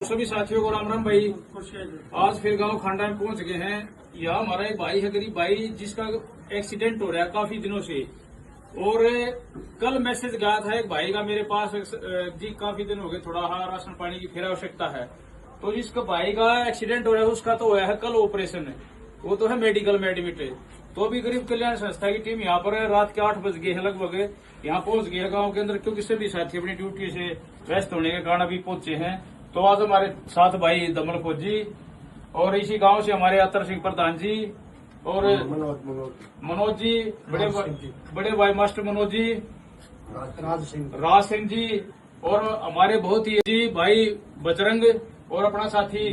सभी साथियों को राम राम भाई। आज फिर गांव खांडा में पहुंच गए हैं। यहाँ हमारा एक भाई है, गरीब भाई, जिसका एक्सीडेंट हो रहा है काफी दिनों से। और कल मैसेज गया था एक भाई का मेरे पास, जी काफी दिन हो गए, थोड़ा राशन पानी की फिर आवश्यकता है। तो जिसका भाई का एक्सीडेंट हो रहा है उसका तो हुआ है कल ऑपरेशन है, वो तो है मेडिकल में एडमिट है। तो अभी गरीब कल्याण संस्था की टीम यहाँ पर रात के 8 बज गए हैं लगभग, यहाँ पहुंच गए गांव के अंदर, क्योंकि सभी साथी अपनी ड्यूटी से व्यस्त होने के कारण अभी पहुंचे हैं। तो आज हमारे साथ भाई दमल फौजी और इसी गांव से हमारे अतर सिंह प्रधान जी और मनोज जी, बड़े भाई मास्टर मनोज जी, राज सिंह जी, और हमारे बहुत ही जी भाई बजरंग और अपना साथी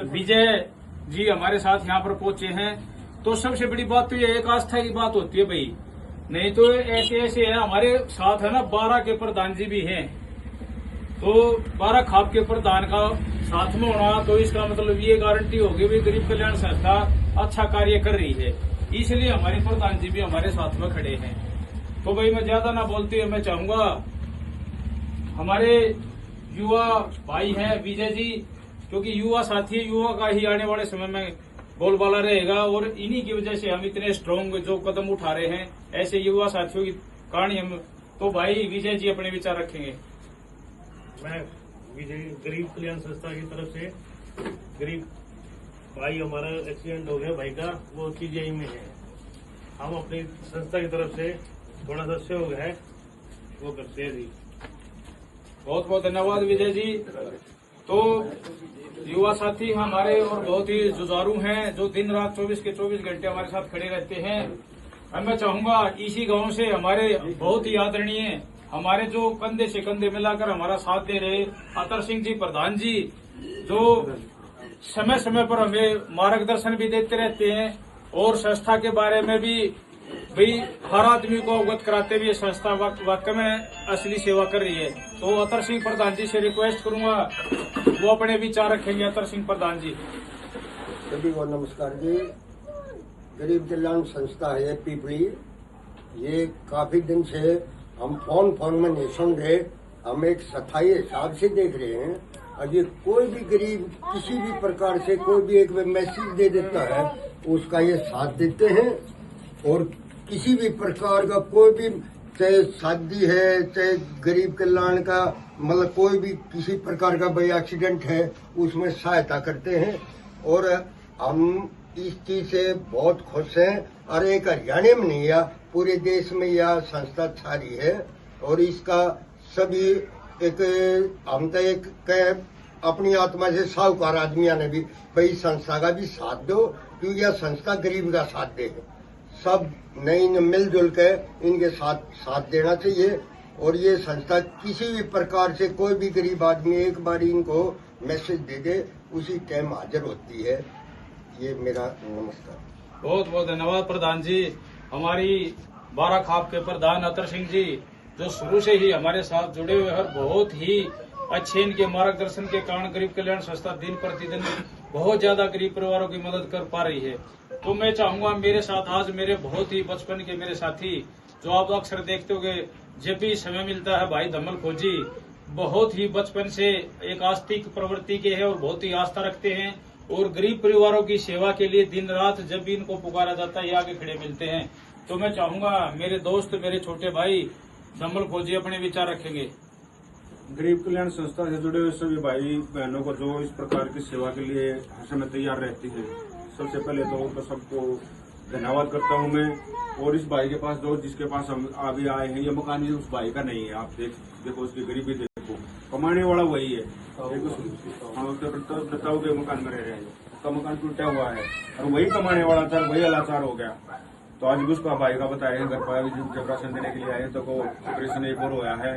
विजय जी हमारे साथ यहाँ पर पहुंचे हैं। तो सबसे बड़ी बात तो ये एक आस्था की बात होती है भाई, नहीं तो ऐसे ऐसे है हमारे साथ है ना 12 के प्रधान जी भी हैं। तो 12 खाप के प्रधान का साथ में होना तो इसका मतलब ये गारंटी होगी भी गरीब कल्याण संस्था अच्छा कार्य कर रही है, इसलिए हमारे प्रधान जी भी हमारे साथ में खड़े हैं। तो भाई मैं ज्यादा ना बोलते हुए मैं चाहूंगा हमारे युवा भाई हैं विजय जी, क्योंकि युवा साथी युवा का ही आने वाले समय में बोलबाला रहेगा, और इन्हीं की वजह से हम इतने स्ट्रांग जो कदम उठा रहे हैं ऐसे युवा साथियों की कहानी हम। तो भाई विजय जी अपने विचार रखेंगे। मैं विजय गरीब कल्याण संस्था की तरफ से, गरीब भाई हमारा एक्सीडेंट हो गया भाई का, वो CGI में है। हम अपनी संस्था की तरफ से थोड़ा सा सहयोग है वो करते हैं जी। बहुत बहुत धन्यवाद विजय जी। तो युवा साथी हमारे और बहुत ही जुझारू हैं, जो दिन रात 24 के 24 घंटे हमारे साथ खड़े रहते हैं। अब मैं चाहूंगा इसी गांव से हमारे बहुत ही आदरणीय, हमारे जो कंधे से कंधे मिलाकर हमारा साथ दे रहे अतर सिंह जी प्रधान जी, जो समय समय पर हमें मार्गदर्शन भी देते रहते हैं और संस्था के बारे में भी भाई हर आदमी को अवगत कराते हुए संस्था वाकई में असली सेवा कर रही है। तो अतर सिंह प्रधान जी से रिक्वेस्ट करूंगा वो अपने विचार रखेंगे। अतर सिंह प्रधान जी। सभी को नमस्कार जी। गरीब कल्याण संस्था है पीपली, ये काफी दिन से हम फोन में नहीं सुन रहे, हम एक स्थायी हिसाब से देख रहे हैं। अभी कोई भी गरीब किसी भी प्रकार से कोई भी एक मैसेज दे देता है उसका ये साथ देते हैं, और किसी भी प्रकार का कोई भी, चाहे शादी है चाहे गरीब कल्याण का मतलब कोई भी किसी प्रकार का भाई एक्सीडेंट है उसमें सहायता करते हैं। और हम इस चीज से बहुत खुश हैं, और एक हरियाणा में नहीं है पूरे देश में यह संस्था छारी है। और इसका सभी एक हम तो एक अपनी आत्मा से साहूकार आदमियों ने भी भाई संस्था का भी साथ दो, क्योंकि यह संस्था गरीब का साथ दे, सब नई मिलजुल के इनके साथ देना चाहिए। और ये संस्था किसी भी प्रकार से कोई भी गरीब आदमी एक बार इनको मैसेज दे दे उसी टाइम हाजिर होती है। ये मेरा नमस्कार। बहुत बहुत धन्यवाद प्रधान जी। हमारी 12 खाप के प्रधान अतर सिंह जी, जो शुरू से ही हमारे साथ जुड़े हुए हैं, बहुत ही अच्छे इनके मार्गदर्शन के कारण गरीब कल्याण संस्था दिन प्रतिदिन बहुत ज्यादा गरीब परिवारों की मदद कर पा रही है। तो मैं चाहूंगा मेरे साथ आज मेरे बहुत ही बचपन के मेरे साथी, जो आप अक्सर देखते होंगे जब भी समय मिलता है, भाई दमल फौजी बहुत ही बचपन से एक आस्तिक प्रवृत्ति के हैं और बहुत ही आस्था रखते हैं, और गरीब परिवारों की सेवा के लिए दिन रात जब भी इनको पुकारा जाता है ये आगे खड़े मिलते हैं। तो मैं चाहूंगा मेरे दोस्त मेरे छोटे भाई दमल फौजी अपने विचार रखेंगे। गरीब कल्याण संस्था से जुड़े हुए सभी भाई बहनों को जो इस प्रकार की सेवा के लिए हर समय तैयार रहती है, सबसे पहले तो सबको धन्यवाद करता हूं मैं। और इस भाई के पास जो जिसके पास हम अभी आए हैं, ये मकान ही उस भाई का नहीं है। आप देखो उसकी गरीबी देखो, कमाने वाला वही है, बताओ के मकान में रह रहे हैं, उसका मकान टूटा हुआ है और वही कमाने वाला था, वही अलाचार हो गया। तो आज भी उसका भाई का बताया घर पर जब राशन देने के लिए आए तो ऑपरेशन एक और हुआ है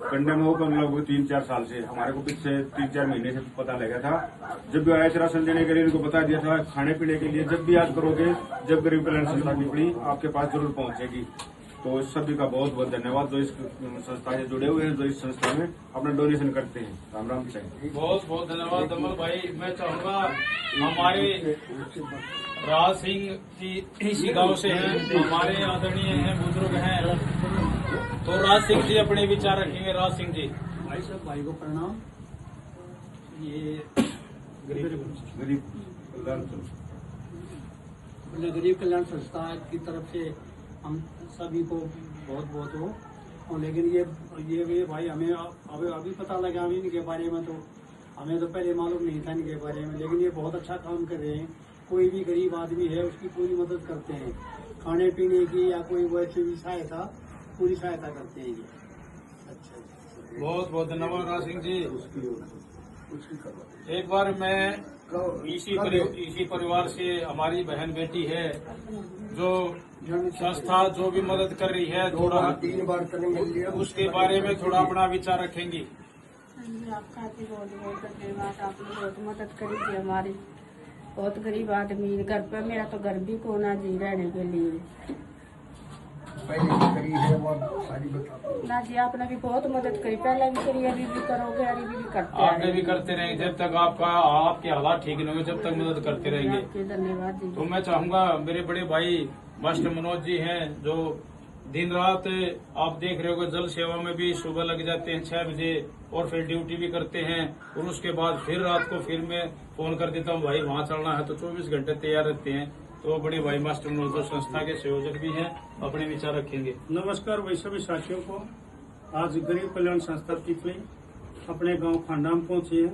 कंडे में, वो लगभग 3-4 साल से हमारे को पीछे 3-4 महीने से पता लगा था। जब भी आए थे राशन देने के लिए इनको बता दिया था खाने पीने के लिए जब भी याद करोगे, जब गरीब कल्याण संस्था पीपली आपके पास जरूर पहुंचेगी। तो सभी का बहुत बहुत धन्यवाद जो इस संस्था से जुड़े हुए हैं, जो इस संस्था में अपना डोनेशन करते हैं। राम राम जी। बहुत बहुत धन्यवाद दमल भाई। मैं चाहूंगा हमारे राज सिंह जी इसी गांव से हैं, हमारे आदरणीय हैं, बुजुर्ग हैं, तो राज सिंह जी अपने विचार रखेंगे। राज सिंह जी। भाई साहब, भाई को प्रणाम। ये गरीब कल्याण गरीब कल्याण संस्था की तरफ से हम सभी को बहुत बहुत हो। और लेकिन ये भाई हमें अभी पता लगा अभी इनके बारे में, तो हमें तो पहले मालूम नहीं था इनके बारे में। लेकिन ये बहुत अच्छा काम कर रहे हैं। कोई भी गरीब आदमी है उसकी पूरी मदद करते हैं, खाने पीने की या कोई वैसे भी सहायता, पूरी सहायता करते हैं ये। अच्छा, बहुत बहुत धन्यवाद राज सिंह जी। उसकी करवा एक बार मैं इसी परिवार से हमारी बहन बेटी है जो संस्था जो भी मदद कर रही है, थोड़ा 3 बार करने मिल लिया, उसके बारे में थोड़ा अपना विचार रखेंगी। आपका भी बहुत बहुत धन्यवाद। आपने बहुत मदद करी थी हमारी। बहुत गरीब आदमी, घर पे मेरा तो घर भी कोना जी रहने के लिए। पहले भी करी है वो सारी बता। ना जी आपने भी बहुत मदद करी, पहले भी करी, अभी भी करोगे, अभी भी करते आगे भी करते रहेंगे जब तक आपके हालात ठीक नहीं होंगे, जब तक मदद करते रहेंगे। आपके धन्यवाद जी। तो मैं चाहूंगा मेरे बड़े भाई मास्टर मनोज जी हैं जो दिन रात आप देख रहे हो जल सेवा में भी सुबह लग जाते हैं 6 बजे और फिर ड्यूटी भी करते हैं, और उसके बाद फिर रात को फिर मैं फोन कर देता हूँ भाई वहाँ चलना है, तो 24 घंटे तैयार रहते हैं। तो बड़े भाई मास्टर मनोज जो संस्था के संयोजक भी हैं, अपने विचार रखेंगे। नमस्कार वैष्णवी साथियों को। आज गरीब कल्याण संस्था पिपली अपने गांव खांडाम पहुंचे हैं।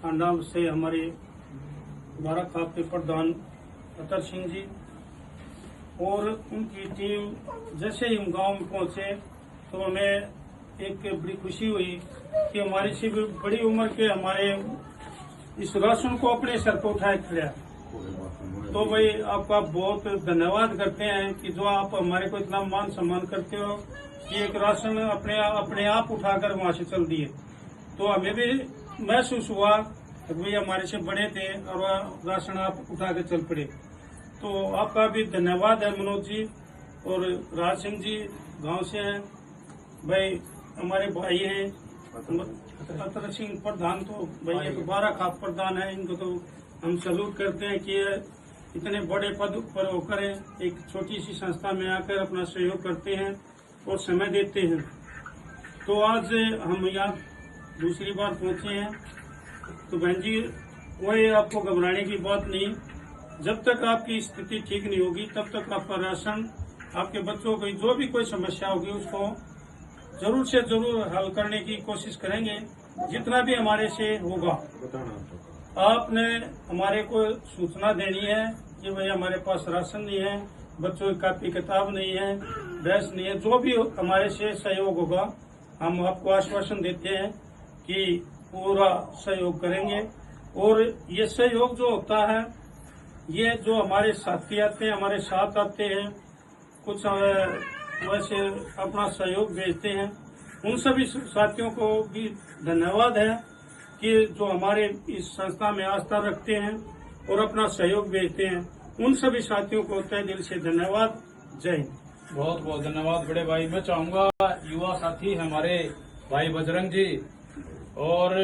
खांडाम से हमारे द्वारा खाप के प्रधान अतर सिंह जी और उनकी टीम जैसे ही हम गांव में पहुंचे तो हमें एक बड़ी खुशी हुई कि हमारी से भी बड़ी उम्र के हमारे इस राशन को अपने सर पर उठाए खड़ा। तो भाई आपका बहुत धन्यवाद करते हैं कि जो आप हमारे को इतना मान सम्मान करते हो कि एक राशन अपने आप उठाकर वहां से चल दिए। तो हमें भी महसूस हुआ कि भाई हमारे से बड़े थे और राशन आप उठाकर चल पड़े। तो आपका भी धन्यवाद है मनोज जी और राज सिंह जी गांव से हैं। भाई हमारे भाई हैं अतर सिंह प्रधान, तो भाई एक 12 खाप प्रधान है, इनको तो हम सैल्यूट करते हैं कि इतने बड़े पद पर होकर एक छोटी सी संस्था में आकर अपना सहयोग करते हैं और समय देते हैं। तो आज हम यहाँ दूसरी बार पहुंचे हैं। तो बहन जी वही आपको घबराने की बात नहीं, जब तक आपकी स्थिति ठीक नहीं होगी तब तक आपका राशन, आपके बच्चों की जो भी कोई समस्या होगी उसको जरूर से जरूर हल करने की कोशिश करेंगे, जितना भी हमारे से होगा। आपने हमारे को सूचना देनी है कि भाई हमारे पास राशन नहीं है, बच्चों की कॉपी किताब नहीं है, ड्रेस नहीं है, जो भी हमारे से सहयोग होगा हम आपको आश्वासन देते हैं कि पूरा सहयोग करेंगे। और ये सहयोग जो होता है, ये जो हमारे साथी आते हैं, हमारे साथ आते हैं, कुछ वैसे अपना सहयोग भेजते हैं, उन सभी साथियों को भी धन्यवाद है कि जो हमारे इस संस्था में आस्था रखते हैं और अपना सहयोग भेजते हैं। उन सभी साथियों को तहे दिल से धन्यवाद। जय हिंद। बहुत बहुत धन्यवाद बड़े भाई। मैं चाहूंगा युवा साथी हमारे भाई बजरंग जी, और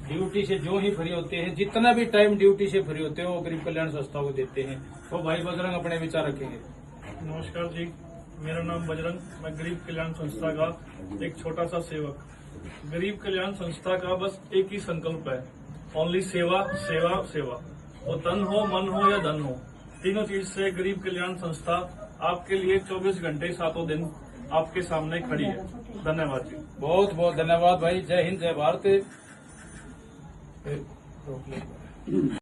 ड्यूटी से जो ही फ्री होते हैं, जितना भी टाइम ड्यूटी से फ्री होते हैं वो गरीब कल्याण संस्था को देते हैं। तो भाई बजरंग अपने विचार रखेंगे। नमस्कार जी, मेरा नाम बजरंग, मैं गरीब कल्याण संस्था का एक छोटा सा सेवक। गरीब कल्याण संस्था का बस एक ही संकल्प है, ओनली सेवा सेवा सेवा। वो तन हो, मन हो या धन हो, तीनों चीज से गरीब कल्याण संस्था आपके लिए 24 घंटे 7 दिन आपके सामने खड़ी है। धन्यवाद जी। बहुत बहुत धन्यवाद भाई। जय हिंद, जय भारत।